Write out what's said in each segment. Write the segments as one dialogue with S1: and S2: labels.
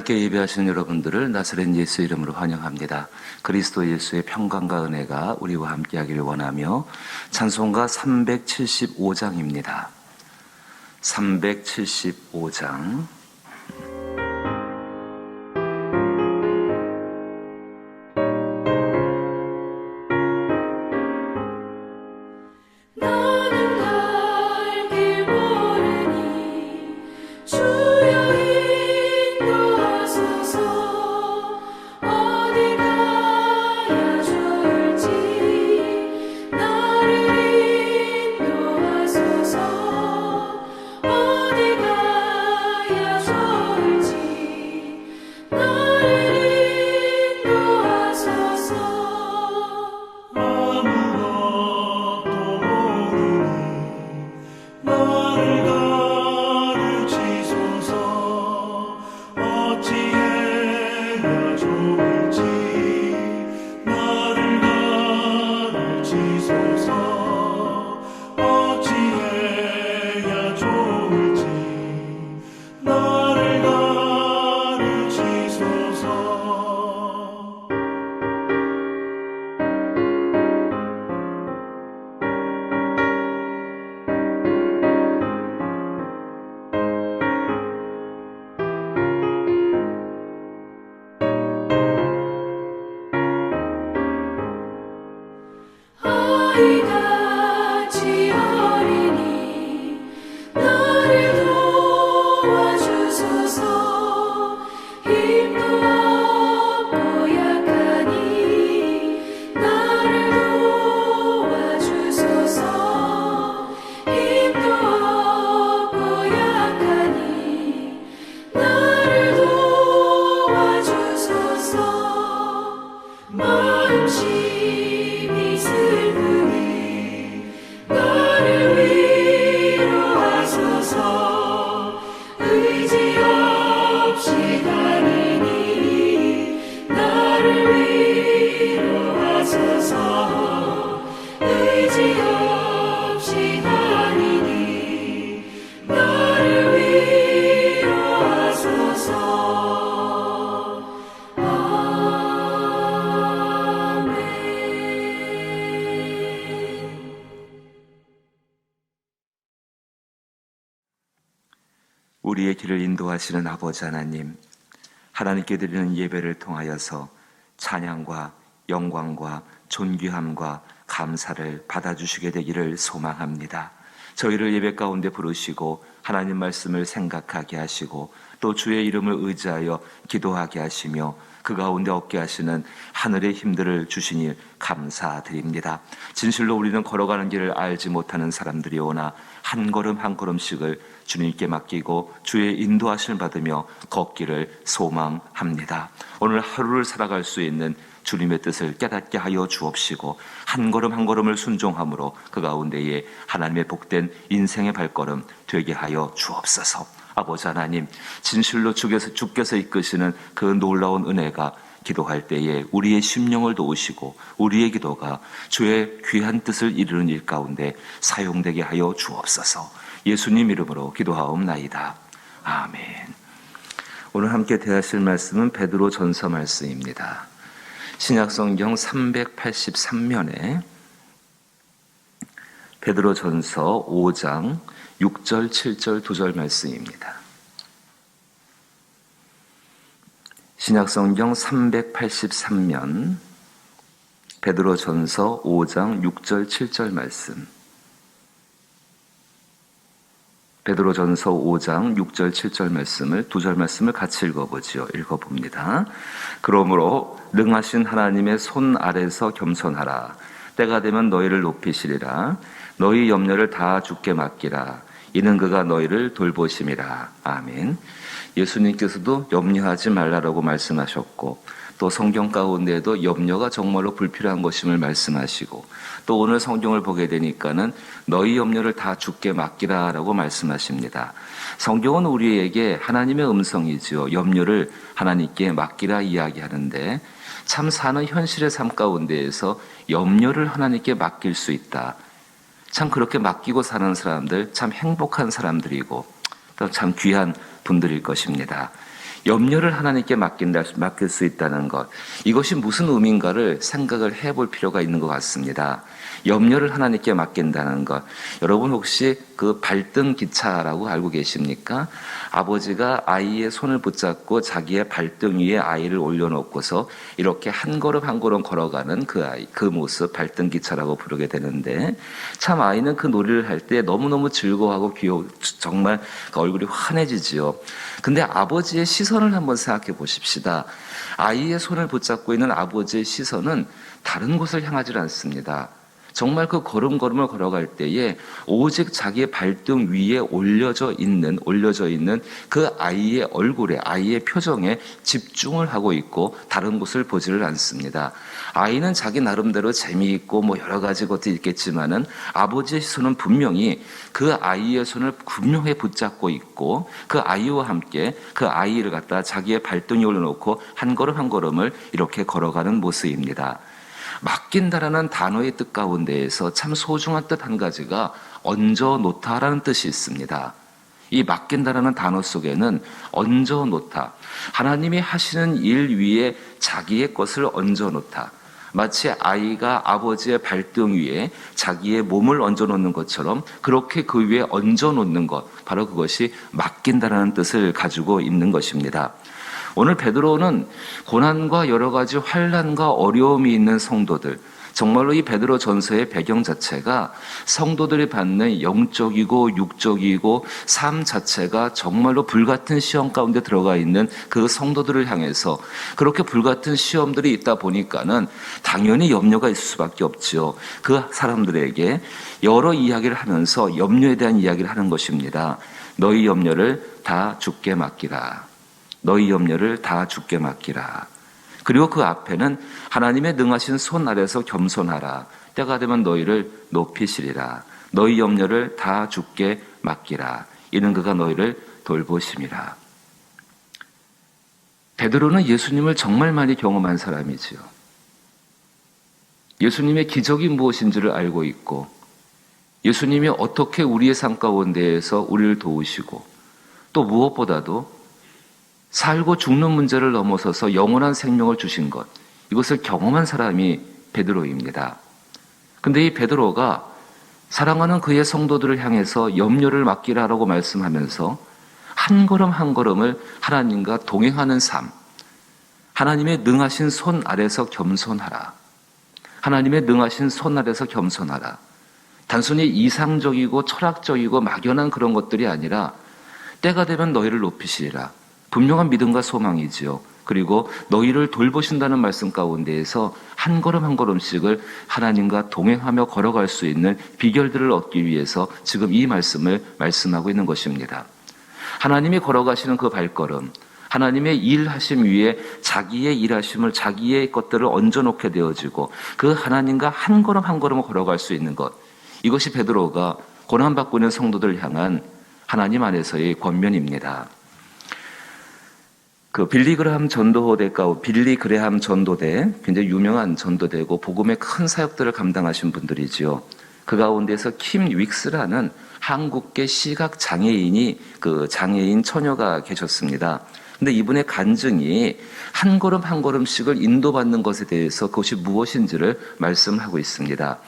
S1: 하나님께 예배하시는 여러분들을 나사렛 예수 이름으로 환영합니다. 그리스도 예수의 평강과 은혜가 우리와 함께하기를 원하며 찬송가 375장입니다. 375장 우리의 길을 인도하시는 아버지 하나님, 하나님께 드리는 예배를 통하여서 찬양과 영광과 존귀함과 감사를 받아주시게 되기를 소망합니다. 저희를 예배 가운데 부르시고 하나님 말씀을 생각하게 하시고 또 주의 이름을 의지하여 기도하게 하시며 그 가운데 얻게 하시는 하늘의 힘들을 주시니 감사드립니다. 진실로 우리는 걸어가는 길을 알지 못하는 사람들이오나 한 걸음 한 걸음씩을 주님께 맡기고 주의 인도하심을 받으며 걷기를 소망합니다. 오늘 하루를 살아갈 수 있는 주님의 뜻을 깨닫게 하여 주옵시고 한 걸음 한 걸음을 순종함으로 그 가운데에 하나님의 복된 인생의 발걸음 되게 하여 주옵소서. 아버지 하나님, 진실로 주께서 이끄시는 그 놀라운 은혜가 기도할 때에 우리의 심령을 도우시고 우리의 기도가 주의 귀한 뜻을 이루는 일 가운데 사용되게 하여 주옵소서. 예수님 이름으로 기도하옵나이다. 아멘. 오늘 함께 대하실 말씀은 베드로 전서 말씀입니다. 신약성경 383면에 베드로 전서 5장 6절, 7절, 2절 말씀입니다. 신약성경 383면 베드로 전서 5장 6절, 7절 말씀. 베드로 전서 5장 6절, 7절 말씀을 두 절 말씀을 같이 읽어봅니다. 그러므로 능하신 하나님의 손 아래서 겸손하라. 때가 되면 너희를 높이시리라. 너희 염려를 다 주께 맡기라. 이는 그가 너희를 돌보심이라. 아멘. 예수님께서도 염려하지 말라라고 말씀하셨고 또 성경 가운데에도 염려가 정말로 불필요한 것임을 말씀하시고 또 오늘 성경을 보게 되니까는 너희 염려를 다 주께 맡기라라고 말씀하십니다. 성경은 우리에게 하나님의 음성이지요. 염려를 하나님께 맡기라 이야기하는데 참 사는 현실의 삶 가운데에서 염려를 하나님께 맡길 수 있다. 참 그렇게 맡기고 사는 사람들 참 행복한 사람들이고 또 참 귀한 분들일 것입니다. 염려를 하나님께 맡길 수 있다는 것, 이것이 무슨 의미인가를 생각을 해볼 필요가 있는 것 같습니다. 염려를 하나님께 맡긴다는 것, 여러분 혹시 그 발등 기차라고 알고 계십니까? 아버지가 아이의 손을 붙잡고 자기의 발등 위에 아이를 올려놓고서 이렇게 한 걸음 한 걸음 걸어가는 그 아이, 그 모습 발등 기차라고 부르게 되는데, 참 아이는 그 놀이를 할 때 너무너무 즐거워하고 정말 그 얼굴이 환해지지요. 근데 아버지의 시선을 한번 생각해 보십시다. 아이의 손을 붙잡고 있는 아버지의 시선은 다른 곳을 향하지 않습니다. 정말 그 걸음걸음을 걸어갈 때에 오직 자기의 발등 위에 올려져 있는 그 아이의 얼굴에, 아이의 표정에 집중을 하고 있고 다른 곳을 보지를 않습니다. 아이는 자기 나름대로 재미있고 여러 가지 것도 있겠지만은 아버지의 시선은 분명히 그 아이의 손을 분명히 붙잡고 있고 그 아이와 함께 그 아이를 갖다 자기의 발등에 올려놓고 한 걸음 한 걸음을 이렇게 걸어가는 모습입니다. 맡긴다라는 단어의 뜻 가운데에서 참 소중한 뜻 한 가지가 얹어놓다라는 뜻이 있습니다. 이 맡긴다라는 단어 속에는 얹어놓다, 하나님이 하시는 일 위에 자기의 것을 얹어놓다, 마치 아이가 아버지의 발등 위에 자기의 몸을 얹어놓는 것처럼 그렇게 그 위에 얹어놓는 것, 바로 그것이 맡긴다라는 뜻을 가지고 있는 것입니다. 오늘 베드로는 고난과 여러 가지 환난과 어려움이 있는 성도들, 정말로 이 베드로 전서의 배경 자체가 성도들이 받는 영적이고 육적이고 삶 자체가 정말로 불같은 시험 가운데 들어가 있는 그 성도들을 향해서 그렇게 불같은 시험들이 있다 보니까는 당연히 염려가 있을 수밖에 없지요. 그 사람들에게 여러 이야기를 하면서 염려에 대한 이야기를 하는 것입니다. 너희 염려를 다 주께 맡기라. 너희 염려를 다 주께 맡기라. 그리고 그 앞에는 하나님의 능하신 손 아래서 겸손하라. 때가 되면 너희를 높이시리라. 너희 염려를 다 주께 맡기라. 이는 그가 너희를 돌보심이라. 베드로는 예수님을 정말 많이 경험한 사람이지요. 예수님의 기적이 무엇인지를 알고 있고 예수님이 어떻게 우리의 삶 가운데에서 우리를 도우시고 또 무엇보다도 살고 죽는 문제를 넘어서서 영원한 생명을 주신 것, 이것을 경험한 사람이 베드로입니다. 근데 이 베드로가 사랑하는 그의 성도들을 향해서 염려를 맡기라라고 말씀하면서 한 걸음 한 걸음을 하나님과 동행하는 삶, 하나님의 능하신 손 아래서 겸손하라. 하나님의 능하신 손 아래서 겸손하라. 단순히 이상적이고 철학적이고 막연한 그런 것들이 아니라 때가 되면 너희를 높이시리라. 분명한 믿음과 소망이지요. 그리고 너희를 돌보신다는 말씀 가운데에서 한 걸음 한 걸음씩을 하나님과 동행하며 걸어갈 수 있는 비결들을 얻기 위해서 지금 이 말씀을 말씀하고 있는 것입니다. 하나님이 걸어가시는 그 발걸음, 하나님의 일하심 위에 자기의 일하심을, 자기의 것들을 얹어놓게 되어지고 그 하나님과 한 걸음 한 걸음을 걸어갈 수 있는 것, 이것이 베드로가 고난받고 있는 성도들을 향한 하나님 안에서의 권면입니다. 그 빌리 그레함 전도대, 굉장히 유명한 전도대고 복음의 큰 사역들을 감당하신 분들이지요. 그 가운데서 킴 윅스라는 한국계 시각 장애인이 그 장애인 처녀가 계셨습니다. 근데 이분의 간증이 한 걸음 한 걸음씩을 인도받는 것에 대해서 그것이 무엇인지를 말씀하고 있습니다.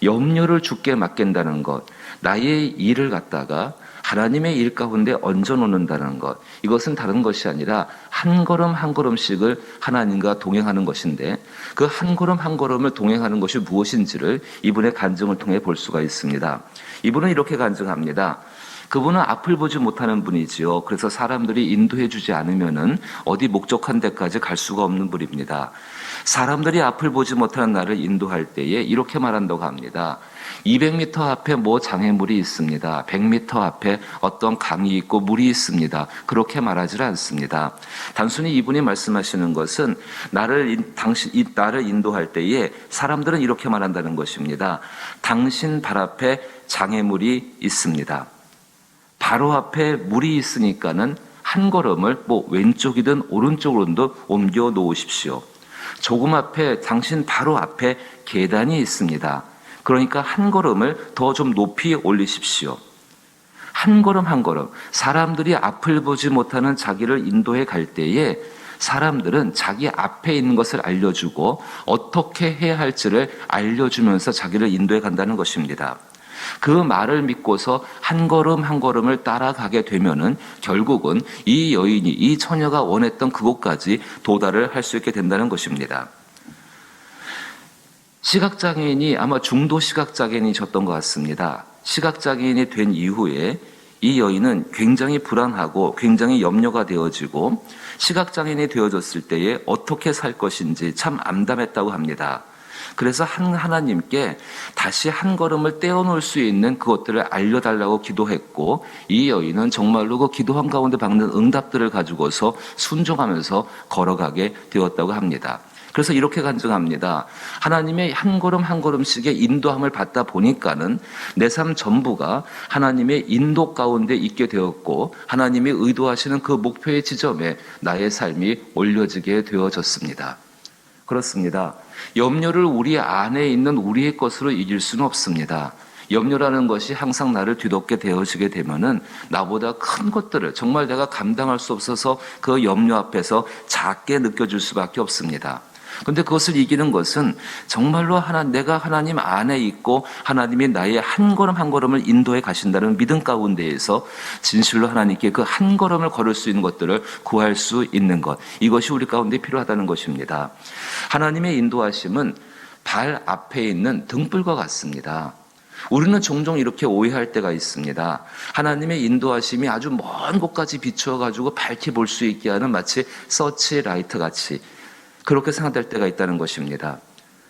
S1: 염려를 주께 맡긴다는 것, 나의 일을 갖다가 하나님의 일 가운데 얹어놓는다는 것, 이것은 다른 것이 아니라 한 걸음 한 걸음씩을 하나님과 동행하는 것인데 그 한 걸음 한 걸음을 동행하는 것이 무엇인지를 이분의 간증을 통해 볼 수가 있습니다. 이분은 이렇게 간증합니다. 그분은 앞을 보지 못하는 분이지요. 그래서 사람들이 인도해 주지 않으면은 어디 목적한 데까지 갈 수가 없는 분입니다. 사람들이 앞을 보지 못하는 나를 인도할 때에 이렇게 말한다고 합니다. 200m 앞에 뭐 장애물이 있습니다. 100m 앞에 어떤 강이 있고 물이 있습니다. 그렇게 말하지 않습니다. 단순히 이분이 말씀하시는 것은 나를 인도할 때에 사람들은 이렇게 말한다는 것입니다. 당신 발 앞에 장애물이 있습니다. 바로 앞에 물이 있으니까는 한 걸음을 왼쪽이든 오른쪽으로든 옮겨 놓으십시오. 조금 앞에 당신 바로 앞에 계단이 있습니다. 그러니까 한 걸음을 더 좀 높이 올리십시오. 한 걸음 한 걸음 사람들이 앞을 보지 못하는 자기를 인도해 갈 때에 사람들은 자기 앞에 있는 것을 알려주고 어떻게 해야 할지를 알려주면서 자기를 인도해 간다는 것입니다. 그 말을 믿고서 한 걸음 한 걸음을 따라가게 되면은 결국은 이 여인이, 이 처녀가 원했던 그곳까지 도달을 할 수 있게 된다는 것입니다. 시각장애인이 아마 중도 시각장애인이셨던 것 같습니다. 시각장애인이 된 이후에 이 여인은 굉장히 불안하고 굉장히 염려가 되어지고 시각장애인이 되어졌을 때에 어떻게 살 것인지 참 암담했다고 합니다. 그래서 하나님께 다시 한 걸음을 떼어놓을 수 있는 그것들을 알려달라고 기도했고 이 여인은 정말로 그 기도한 가운데 받는 응답들을 가지고서 순종하면서 걸어가게 되었다고 합니다. 그래서 이렇게 간증합니다. 하나님의 한 걸음 한 걸음씩의 인도함을 받다 보니까는 내 삶 전부가 하나님의 인도 가운데 있게 되었고 하나님이 의도하시는 그 목표의 지점에 나의 삶이 올려지게 되어졌습니다. 그렇습니다. 염려를 우리 안에 있는 우리의 것으로 이길 수는 없습니다. 염려라는 것이 항상 나를 뒤덮게 되어지게 되면은 나보다 큰 것들을 정말 내가 감당할 수 없어서 그 염려 앞에서 작게 느껴질 수밖에 없습니다. 그런데 그것을 이기는 것은 정말로 내가 하나님 안에 있고 하나님이 나의 한 걸음 한 걸음을 인도해 가신다는 믿음 가운데에서 진실로 하나님께 그 한 걸음을 걸을 수 있는 것들을 구할 수 있는 것, 이것이 우리 가운데 필요하다는 것입니다. 하나님의 인도하심은 발 앞에 있는 등불과 같습니다. 우리는 종종 이렇게 오해할 때가 있습니다. 하나님의 인도하심이 아주 먼 곳까지 비추어가지고 밝게 볼 수 있게 하는 마치 서치라이트 같이 그렇게 생각될 때가 있다는 것입니다.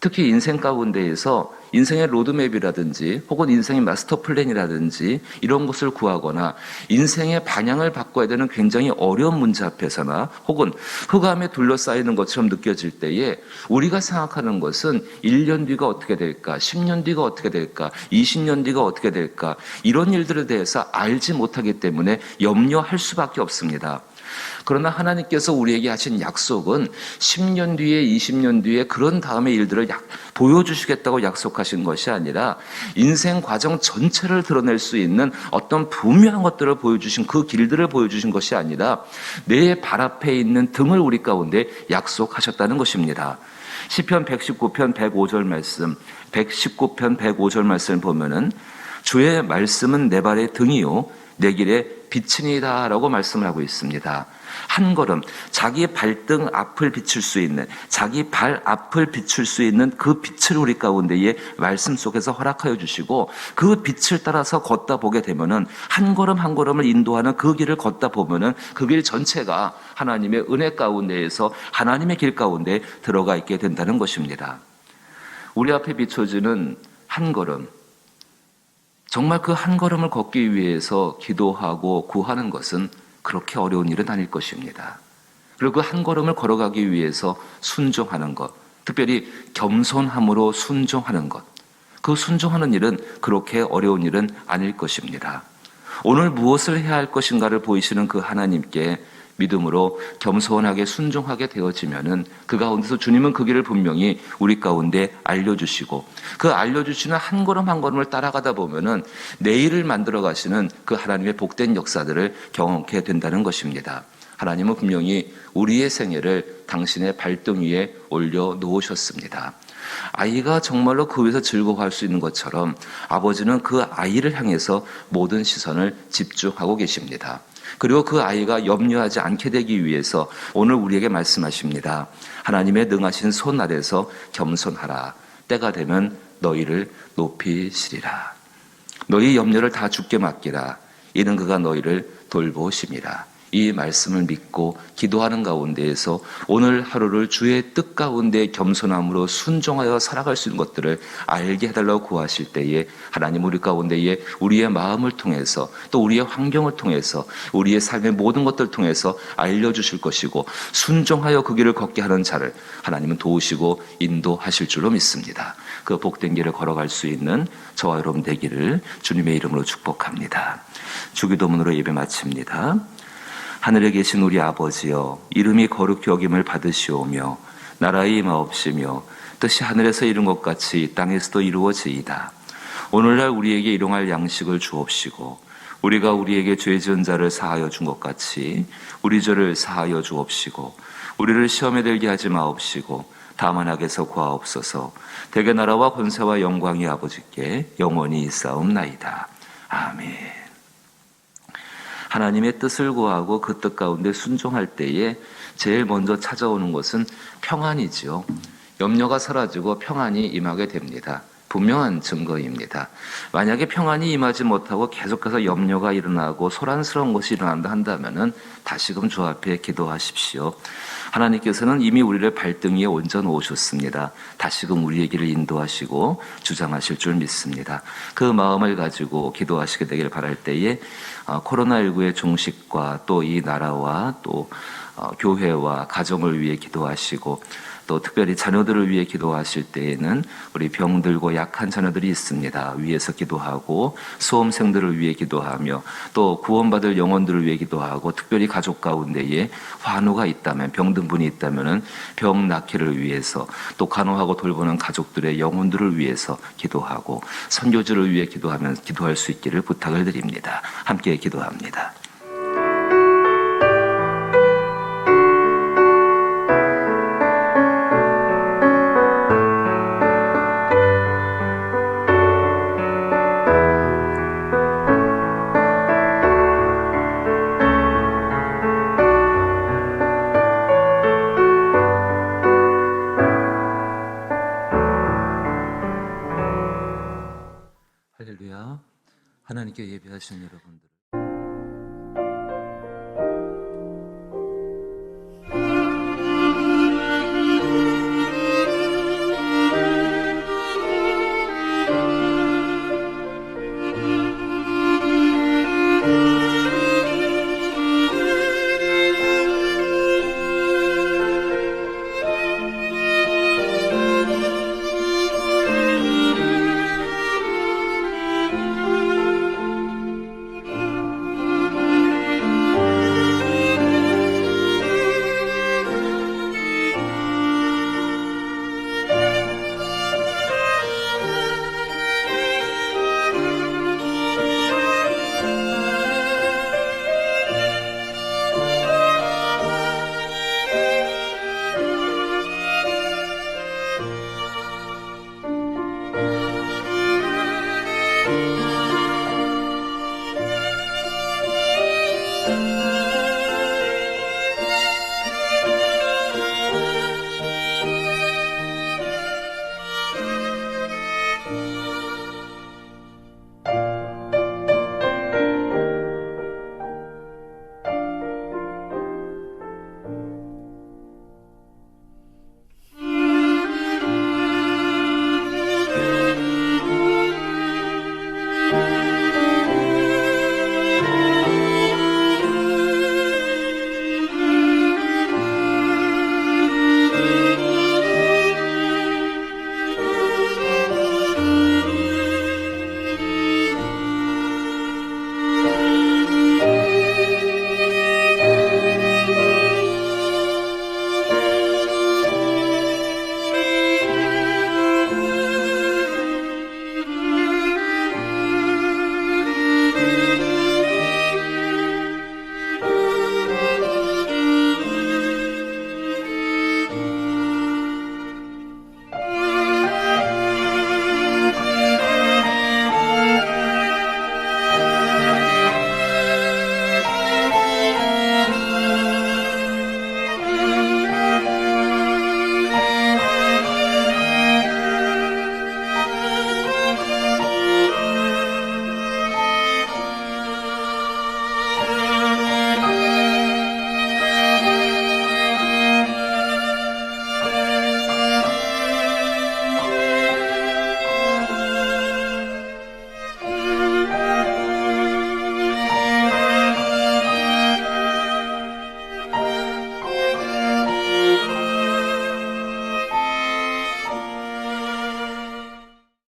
S1: 특히 인생 가운데에서 인생의 로드맵이라든지 혹은 인생의 마스터 플랜이라든지 이런 것을 구하거나 인생의 방향을 바꿔야 되는 굉장히 어려운 문제 앞에서나 혹은 흑암에 둘러싸이는 것처럼 느껴질 때에 우리가 생각하는 것은 1년 뒤가 어떻게 될까, 10년 뒤가 어떻게 될까, 20년 뒤가 어떻게 될까 이런 일들에 대해서 알지 못하기 때문에 염려할 수밖에 없습니다. 그러나 하나님께서 우리에게 하신 약속은 10년 뒤에 20년 뒤에 그런 다음의 일들을 보여주시겠다고 약속하신 것이 아니라 인생 과정 전체를 드러낼 수 있는 어떤 분명한 것들을 보여주신 그 길들을 보여주신 것이 아니라 내 발 앞에 있는 등을 우리 가운데 약속하셨다는 것입니다. 시편 119편 105절 말씀, 119편 105절 말씀을 보면은 주의 말씀은 내 발의 등이요 내 길의 빛이니이다 라고 말씀을 하고 있습니다. 한 걸음 자기 발등 앞을 비출 수 있는, 자기 발 앞을 비출 수 있는 그 빛을 우리 가운데에 말씀 속에서 허락하여 주시고 그 빛을 따라서 걷다 보게 되면은 한 걸음 한 걸음을 인도하는 그 길을 걷다 보면은 그 길 전체가 하나님의 은혜 가운데에서 하나님의 길 가운데 들어가 있게 된다는 것입니다. 우리 앞에 비춰지는 한 걸음, 정말 그 한 걸음을 걷기 위해서 기도하고 구하는 것은 그렇게 어려운 일은 아닐 것입니다. 그리고 그 한 걸음을 걸어가기 위해서 순종하는 것, 특별히 겸손함으로 순종하는 것, 그 순종하는 일은 그렇게 어려운 일은 아닐 것입니다. 오늘 무엇을 해야 할 것인가를 보이시는 그 하나님께 믿음으로 겸손하게 순종하게 되어지면은 그 가운데서 주님은 그 길을 분명히 우리 가운데 알려주시고 그 알려주시는 한 걸음 한 걸음을 따라가다 보면은 내일을 만들어 가시는 그 하나님의 복된 역사들을 경험하게 된다는 것입니다. 하나님은 분명히 우리의 생애를 당신의 발등 위에 올려 놓으셨습니다. 아이가 정말로 그 위에서 즐거워할 수 있는 것처럼 아버지는 그 아이를 향해서 모든 시선을 집중하고 계십니다. 그리고 그 아이가 염려하지 않게 되기 위해서 오늘 우리에게 말씀하십니다. 하나님의 능하신 손 아래서 겸손하라. 때가 되면 너희를 높이시리라. 너희 염려를 다 주께 맡기라. 이는 그가 너희를 돌보심이라. 이 말씀을 믿고 기도하는 가운데에서 오늘 하루를 주의 뜻 가운데 겸손함으로 순종하여 살아갈 수 있는 것들을 알게 해달라고 구하실 때에 하나님 우리 가운데에 우리의 마음을 통해서 또 우리의 환경을 통해서 우리의 삶의 모든 것들을 통해서 알려주실 것이고 순종하여 그 길을 걷게 하는 자를 하나님은 도우시고 인도하실 줄로 믿습니다. 그 복된 길을 걸어갈 수 있는 저와 여러분 되기를 주님의 이름으로 축복합니다. 주기도문으로 예배 마칩니다. 하늘에 계신 우리 아버지여, 이름이 거룩히 여김을 받으시오며 나라의 임하옵시며 뜻이 하늘에서 이룬 것 같이 땅에서도 이루어지이다. 오늘날 우리에게 일용할 양식을 주옵시고 우리가 우리에게 죄 지은 자를 사하여 준 것 같이 우리 죄를 사하여 주옵시고 우리를 시험에 들게 하지 마옵시고 다만 악에서 구하옵소서. 대개 나라와 권세와 영광이 아버지께 영원히 있사옵나이다. 아멘. 하나님의 뜻을 구하고 그 뜻 가운데 순종할 때에 제일 먼저 찾아오는 것은 평안이지요. 염려가 사라지고 평안이 임하게 됩니다. 분명한 증거입니다. 만약에 평안이 임하지 못하고 계속해서 염려가 일어나고 소란스러운 것이 일어난다 한다면 다시금 주 앞에 기도하십시오. 하나님께서는 이미 우리를 발등 위에 얹어 놓으셨습니다. 다시금 우리의 길을 인도하시고 주장하실 줄 믿습니다. 그 마음을 가지고 기도하시게 되기를 바랄 때에 코로나19의 종식과 또 이 나라와 또 교회와 가정을 위해 기도하시고 또 특별히 자녀들을 위해 기도하실 때에는 우리 병들고 약한 자녀들이 있습니다. 위해서 기도하고 수험생들을 위해 기도하며 또 구원받을 영혼들을 위해 기도하고 특별히 가족 가운데에 환우가 있다면 병든 분이 있다면 병 낫기를 위해서 또 간호하고 돌보는 가족들의 영혼들을 위해서 기도하고 선교지를 위해 기도할 수 있기를 부탁을 드립니다. 함께 기도합니다. 할렐루야. 하나님께 예배하시는 여러분들